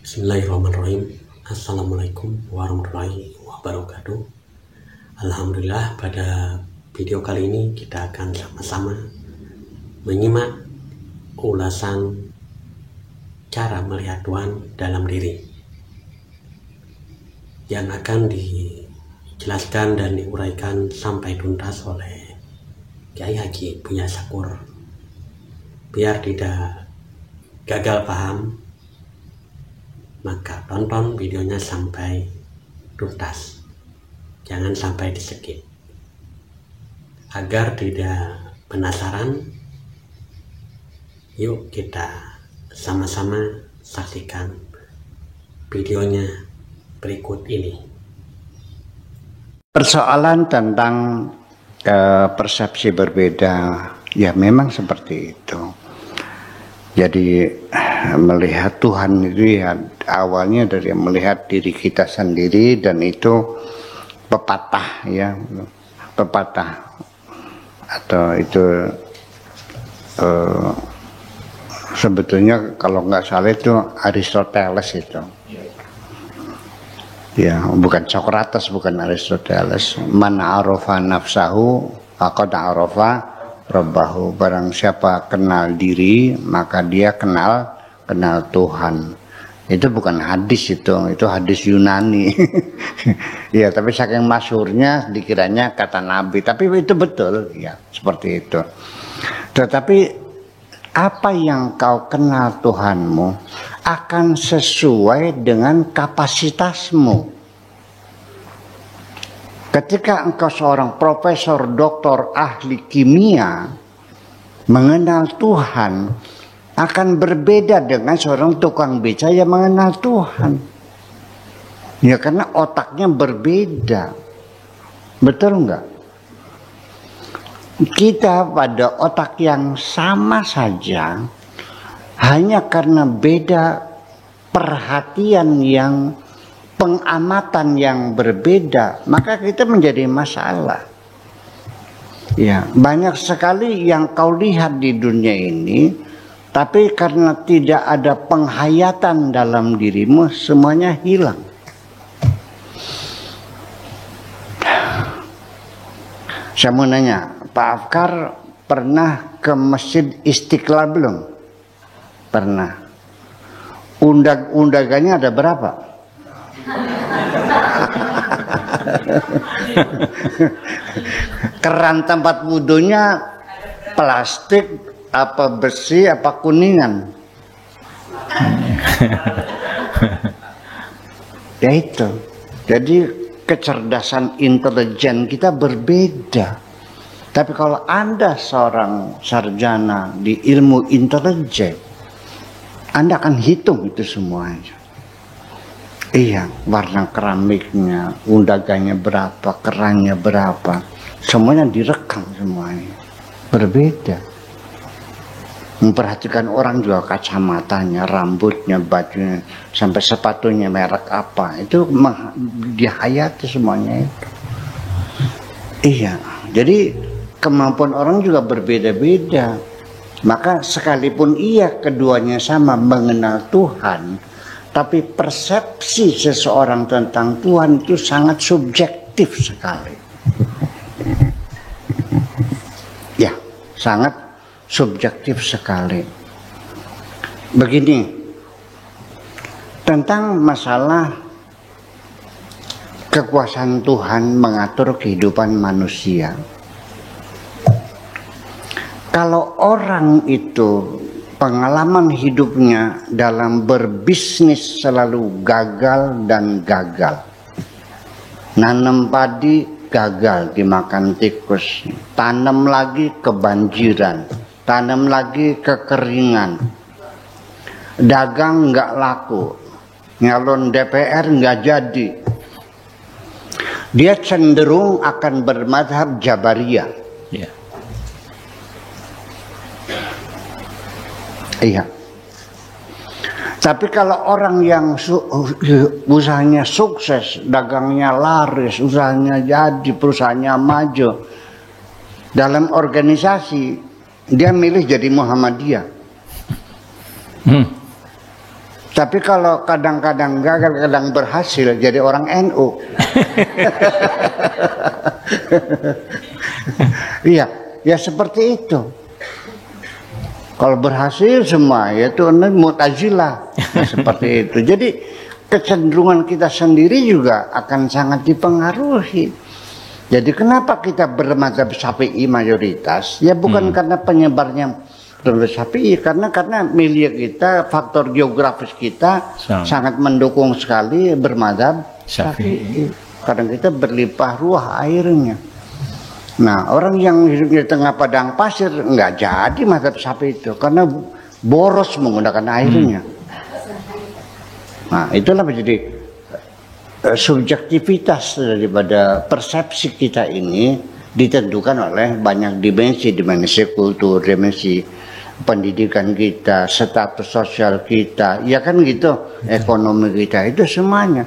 Bismillahirrahmanirrahim. Assalamualaikum warahmatullahi wabarakatuh. Alhamdulillah, pada video kali ini kita akan sama-sama menyimak ulasan cara melihat Tuhan dalam diri yang akan dijelaskan dan diuraikan sampai tuntas oleh Kiai Haji Buya Syakur. Biar tidak gagal paham, maka tonton videonya sampai tuntas, jangan sampai di skip. Agar tidak penasaran, yuk kita sama-sama saksikan videonya berikut ini. Persoalan tentang persepsi berbeda, ya memang seperti itu. Jadi melihat Tuhan itu ya awalnya dari melihat diri kita sendiri, dan itu pepatah ya, pepatah atau itu sebetulnya kalau nggak salah itu Aristoteles itu. Ya, bukan Socrates, bukan Aristoteles. Man arafa nafsahu faqad arafa Rabbahu. Barang siapa kenal diri, maka dia kenal Tuhan. Itu bukan hadis, itu hadis Yunani. Ya, tapi saking masyhurnya dikiranya kata Nabi, tapi itu betul ya, seperti itu. Tetapi apa yang kau kenal Tuhanmu akan sesuai dengan kapasitasmu. Ketika engkau seorang profesor, doktor, ahli kimia, mengenal Tuhan akan berbeda dengan seorang tukang beca yang mengenal Tuhan. Ya, karena otaknya berbeda. Betul enggak? Kita pada otak yang sama saja, hanya karena beda perhatian yang pengamatan yang berbeda, maka kita menjadi masalah. Ya, banyak sekali yang kau lihat di dunia ini, tapi karena tidak ada penghayatan dalam dirimu, semuanya hilang. Saya mau nanya, Pak Afkar pernah ke Masjid Istiqlal belum? Pernah. Undagannya ada berapa? Keran tempat wudhunya plastik apa besi apa kuningan? Ya itu. Jadi kecerdasan intelijen kita berbeda. Tapi kalau Anda seorang sarjana di ilmu intelijen, Anda akan hitung itu semuanya. Iya, warna keramiknya, undagannya berapa, kerannya berapa, semuanya direkam semuanya. Berbeda. Memperhatikan orang juga kacamatanya, rambutnya, bajunya, sampai sepatunya merek apa, itu dihayati semuanya itu. Iya, jadi kemampuan orang juga berbeda-beda. Maka sekalipun iya keduanya sama mengenal Tuhan, tapi persepsi seseorang tentang Tuhan itu sangat subjektif sekali. Ya, sangat subjektif sekali. Begini, tentang masalah kekuasaan Tuhan mengatur kehidupan manusia. Kalau orang itu pengalaman hidupnya dalam berbisnis selalu gagal dan gagal. Nanam padi gagal dimakan tikus, tanam lagi kebanjiran, tanam lagi kekeringan, dagang nggak laku, nyalon DPR nggak jadi. Dia cenderung akan bermadhab Jabariyah. Yeah. Iya. Tapi kalau orang yang usahanya sukses, dagangnya laris, usahanya jadi, perusahaannya maju, dalam organisasi dia milih jadi Muhammadiyah. Tapi kalau kadang-kadang gagal, kadang berhasil, jadi orang NU. Iya, ya seperti itu. Kalau berhasil semua, yaitu Mu'tazilah. Nah, seperti itu. Jadi kecenderungan kita sendiri juga akan sangat dipengaruhi. Jadi kenapa kita bermadzhab Syafi'i mayoritas? Ya bukan karena penyebarnya Syafi'i, karena milia kita, faktor geografis kita sangat mendukung sekali bermadzhab Syafi'i. Kadang kita berlimpah ruah airnya. Nah, orang yang hidup di tengah padang pasir nggak jadi madzhab Syafi'i itu karena boros menggunakan airnya. Nah, itulah menjadi subjektivitas daripada persepsi kita ini ditentukan oleh banyak dimensi kultur, dimensi pendidikan kita, status sosial kita, ya kan gitu, ekonomi kita, itu semuanya.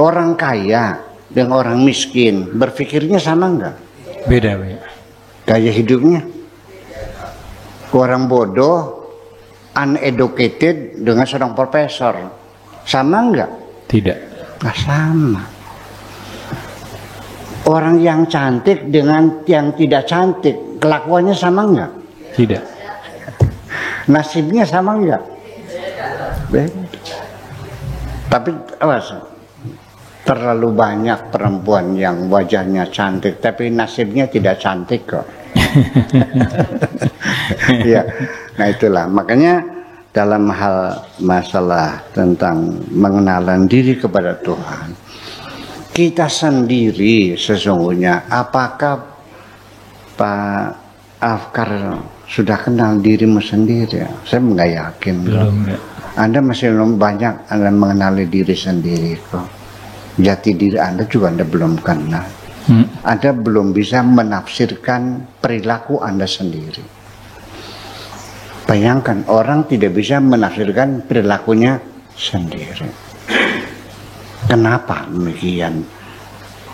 Orang kaya dengan orang miskin berpikirnya sama enggak? Beda. Gaya hidupnya. Orang bodoh, uneducated dengan seorang profesor, sama enggak? Tidak. Nggak sama. Orang yang cantik dengan yang tidak cantik, kelakuannya sama enggak? Tidak. Nasibnya sama enggak? Beda. Tapi awas, terlalu banyak perempuan yang wajahnya cantik tapi nasibnya tidak cantik kok. Ya, nah itulah makanya dalam hal masalah tentang mengenalan diri kepada Tuhan, kita sendiri sesungguhnya apakah Pak Afkar sudah kenal dirimu sendiri? Saya nggak yakin. Belum. Anda masih belum banyak Anda mengenali diri sendiri kok. Jati diri Anda juga Anda belum kenal. Anda belum bisa menafsirkan perilaku Anda sendiri. Bayangkan orang tidak bisa menafsirkan perilakunya sendiri. Kenapa demikian?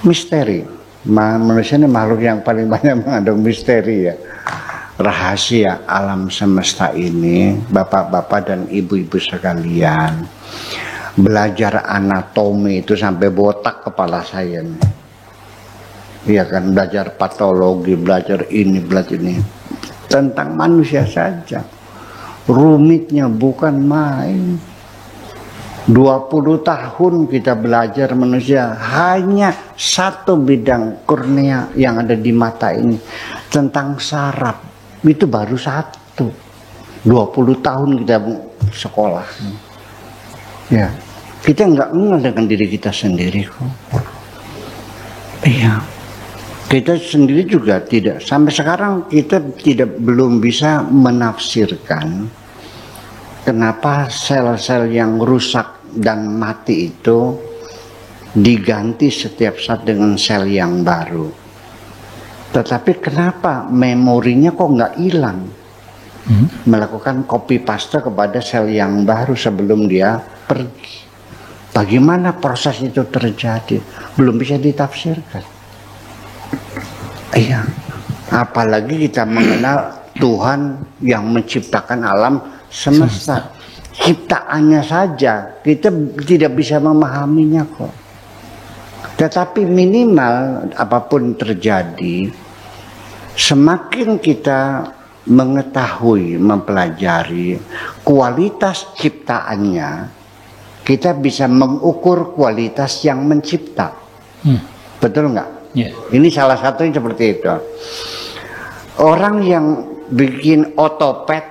Misteri. Manusia ini makhluk yang paling banyak mengandung misteri ya. Rahasia alam semesta ini, bapak-bapak dan ibu-ibu sekalian, belajar anatomi itu sampai botak kepala saya nih. Iya kan, belajar patologi, belajar ini, belajar ini, tentang manusia saja. Rumitnya bukan main. 20 tahun kita belajar manusia, hanya satu bidang kornea yang ada di mata ini, tentang saraf. Itu baru satu. 20 tahun kita sekolah. Ya, kita nggak kenal dengan diri kita sendiri kok. Iya, kita sendiri juga tidak. Sampai sekarang kita belum bisa menafsirkan kenapa sel-sel yang rusak dan mati itu diganti setiap saat dengan sel yang baru. Tetapi kenapa memorinya kok nggak hilang? Melakukan copy paste kepada sel yang baru sebelum dia pergi. Bagaimana proses itu terjadi? Belum bisa ditafsirkan. Iya. Apalagi kita mengenal Tuhan yang menciptakan alam semesta. Ciptaannya saja kita tidak bisa memahaminya kok. Tetapi minimal apapun terjadi, semakin kita mengetahui, mempelajari kualitas ciptaannya, kita bisa mengukur kualitas yang mencipta. Betul nggak? Yeah. Ini salah satunya seperti itu. Orang yang bikin otopet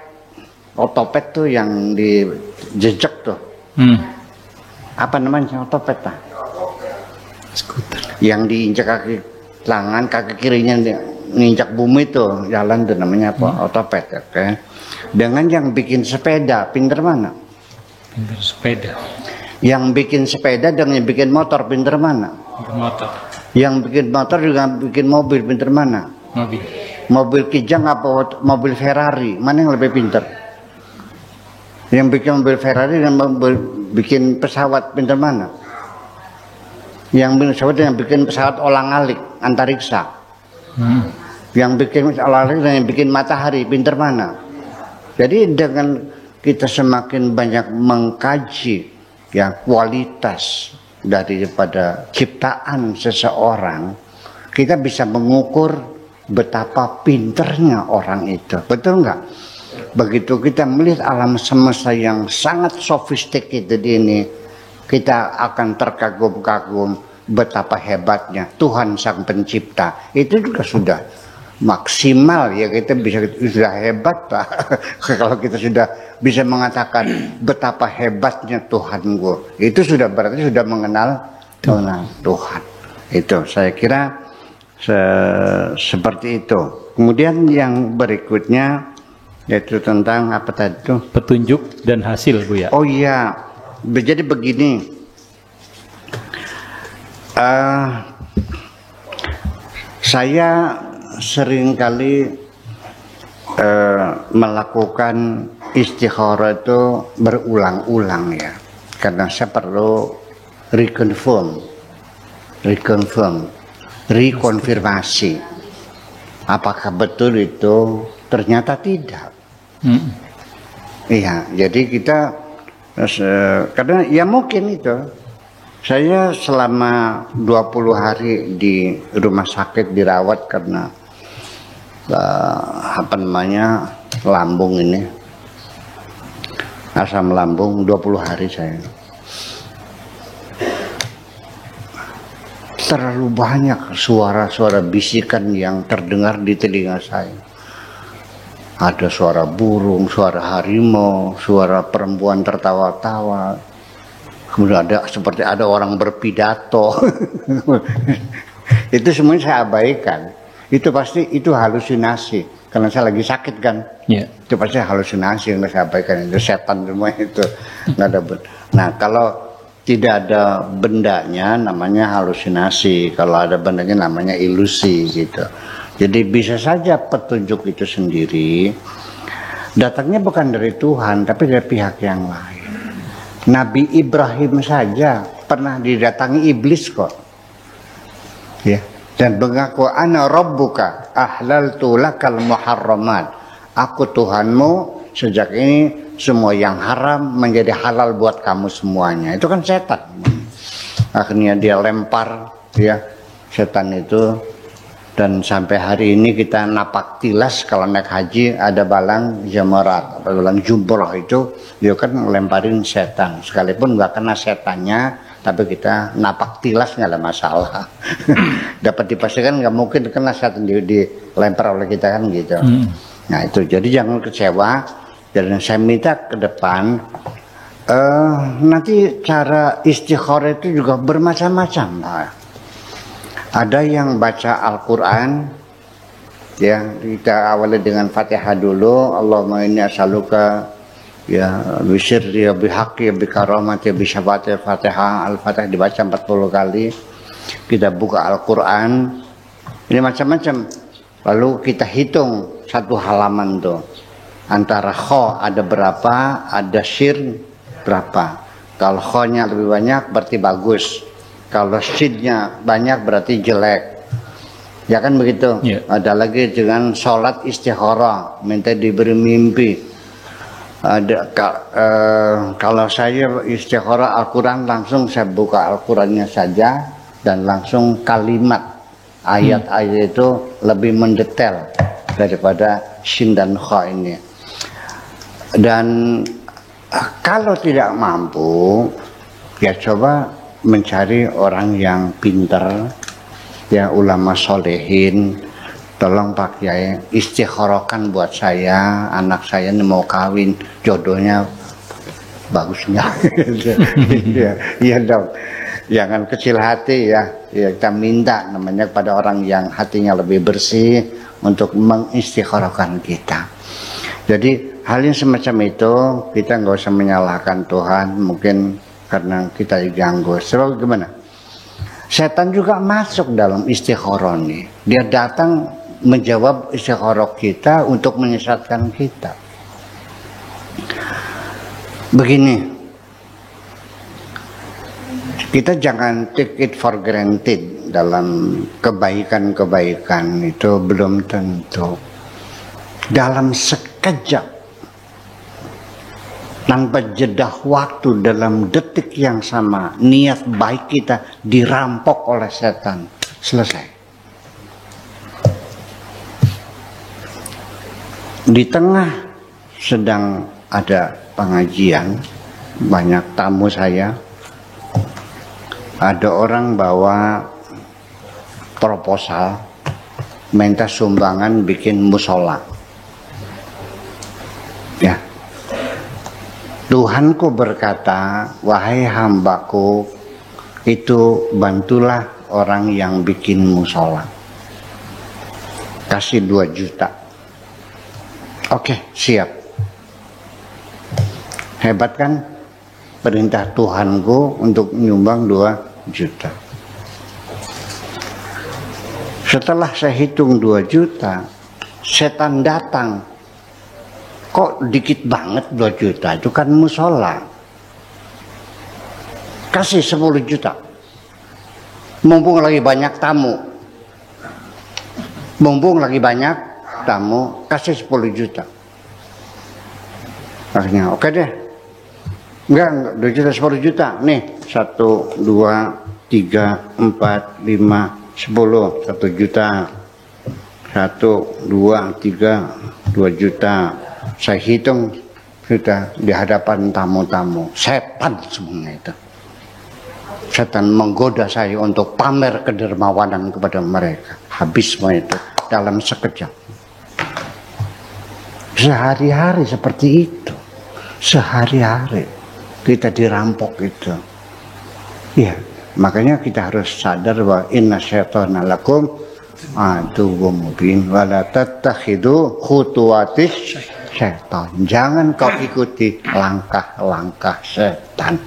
tuh yang di jejak tuh. Apa namanya otopet lah? Skuter. Yang diinjak kaki tangan, kaki kirinya nginjak bumi itu jalan itu namanya apa? Otopet, okay? Dengan yang bikin sepeda, pinter mana? Pinter sepeda. Yang bikin sepeda dengan yang bikin motor, pinter mana? Pinter motor. Yang bikin motor juga bikin mobil, pinter mana? Mobil. Mobil Kijang apa mobil Ferrari, mana yang lebih pinter? Yang bikin mobil Ferrari dan bikin pesawat, pinter mana? Yang bikin pesawat olang-alik antariksa. Yang bikin olang-alik dan yang bikin matahari, pinter mana? Jadi dengan kita semakin banyak mengkaji ya kualitas daripada ciptaan seseorang, kita bisa mengukur betapa pinternya orang itu. Betul nggak? Begitu kita melihat alam semesta yang sangat sophisticated ini, kita akan terkagum-kagum betapa hebatnya Tuhan Sang Pencipta. Itu juga sudah maksimal ya, kita bisa, sudah hebat lah. Kalau kita sudah bisa mengatakan betapa hebatnya Tuhanku, itu sudah berarti sudah mengenal Tuhan. Itu saya kira seperti itu. Kemudian yang berikutnya yaitu tentang apa tadi itu? Petunjuk dan hasil, Buya. Oh iya, jadi begini, saya seringkali melakukan istikharah itu berulang-ulang ya, karena saya perlu rekonfirmasi apakah betul itu, ternyata tidak. Iya, jadi kita karena ya mungkin itu saya selama 20 hari di rumah sakit dirawat karena lambung ini, asam lambung. 20 hari saya, terlalu banyak suara-suara bisikan yang terdengar di telinga saya. Ada suara burung, suara harimau, suara perempuan tertawa-tawa, kemudian seperti ada orang berpidato. Itu semuanya saya abaikan. Itu pasti itu halusinasi, karena saya lagi sakit kan. Yeah. Itu pasti halusinasi yang saya abaikan, itu setan semua itu. Nggak ada. Nah, kalau tidak ada bendanya namanya halusinasi, kalau ada bendanya namanya ilusi gitu. Jadi bisa saja petunjuk itu sendiri datangnya bukan dari Tuhan tapi dari pihak yang lain. Nabi Ibrahim saja pernah didatangi iblis kok, ya, dan mengaku ana rabbuka ahlaltu lakal muharramat, aku Tuhanmu, sejak ini semua yang haram menjadi halal buat kamu semuanya. Itu kan setan. Akhirnya dia lempar ya setan itu, dan sampai hari ini kita napak tilas kalau naik haji ada balang jamarat, balang jumroh itu dia kan ngelemparin setan, sekalipun nggak kena setannya tapi kita napak tilas nggak ada masalah. Dapat dipastikan nggak mungkin kena setan dilempar oleh kita kan gitu. Nah itu, jadi jangan kecewa. Dan saya minta ke depan nanti cara istikharah itu juga bermacam-macam. Ada yang baca Al-Quran, ya, kita awali dengan Fatihah dulu. Allahumma inni as'aluka ya bisyirri ya bihaqqi ya bikaramati ya bisyafati. Fatihah, Al-Fatihah dibaca 40 kali. Kita buka Al-Quran, ini macam-macam. Lalu kita hitung satu halaman tuh, antara kho ada berapa, ada syir berapa. Kalau kho-nya lebih banyak berarti bagus, kalau syidnya banyak berarti jelek, ya kan begitu. Ada lagi dengan sholat istikharah, minta diberi mimpi. Ada kalau saya istikharah Al-Quran, langsung saya buka Al-Qurannya saja dan langsung kalimat ayat-ayat itu lebih mendetail daripada shin dan kha ini. Dan kalau tidak mampu, ya coba mencari orang yang pintar, ya ulama solehin. Tolong Pak Kiai istikharahkan buat saya, anak saya mau kawin, jodohnya bagusnya. Iya dong, jangan kecil hati ya. Kita minta namanya pada orang yang hatinya lebih bersih untuk mengistikharahkan kita. Jadi hal yang semacam itu kita nggak usah menyalahkan Tuhan, mungkin karena kita diganggu. Sebab gimana? Setan juga masuk dalam istikharah nih. Dia datang menjawab istikharah kita untuk menyesatkan kita. Begini, kita jangan take it for granted dalam kebaikan-kebaikan itu belum tentu. Dalam sekejap tanpa jeda waktu, dalam detik yang sama niat baik kita dirampok oleh setan. Selesai. Di tengah sedang ada pengajian, banyak tamu saya, ada orang bawa proposal minta sumbangan bikin musola. Ya, Tuhanku berkata, wahai hambaku, itu bantulah orang yang bikin musola, kasih 2 juta. Oke, siap. Hebat kan perintah Tuhanku untuk nyumbang 2 juta. Setelah saya hitung 2 juta, setan datang. Kok dikit banget 2 juta, itu kan musola. Kasih 10 juta. Mumpung lagi banyak tamu. Kasih 10 juta. Akhirnya oke deh. Enggak 2 juta 10 juta. Nih 1, 2, 3, 4, 5, 10, 1 juta. 1, 2, 3, 2 juta. Saya hitung sudah di hadapan tamu-tamu. Setan semuanya itu. Setan menggoda saya untuk pamer kedermawanan kepada mereka. Habis semua itu dalam sekejap. Sehari-hari seperti itu. Sehari-hari kita dirampok itu. Ya, makanya kita harus sadar bahwa inna syaitana lakum aduwwum mubin wa la tattakhidu khutuwatis syaitan. Jangan kau ikuti langkah-langkah setan.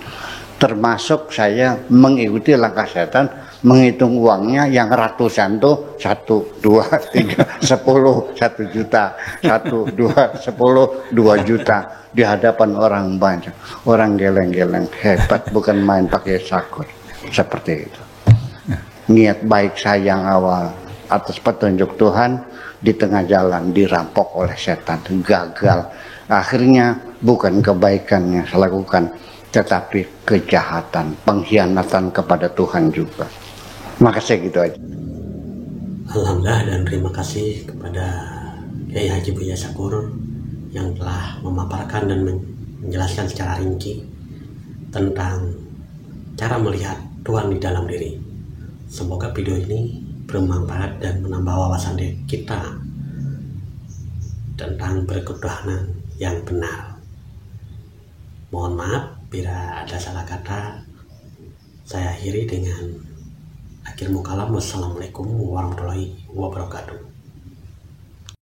Termasuk saya mengikuti langkah setan, menghitung uangnya yang ratusan tuh 1, 2, 3, 10, 1 juta, 1, 2, 10, 2 juta di hadapan orang banyak. Orang geleng-geleng, hebat, bukan main pakai sakur. Seperti itu. Niat baik saya yang awal atas petunjuk Tuhan di tengah jalan dirampok oleh setan, gagal. Akhirnya bukan kebaikan yang saya lakukan, tetapi kejahatan, pengkhianatan kepada Tuhan juga. Makasih gitu aja. Alhamdulillah dan terima kasih kepada Kiai Haji Buya Syakur yang telah memaparkan dan menjelaskan secara rinci tentang cara melihat Tuhan di dalam diri. Semoga video ini bermanfaat dan menambah wawasan kita tentang berketuhanan yang benar. Mohon maaf bila ada salah kata. Saya akhiri dengan akhir mukalam. Wassalamualaikum warahmatullahi wabarakatuh.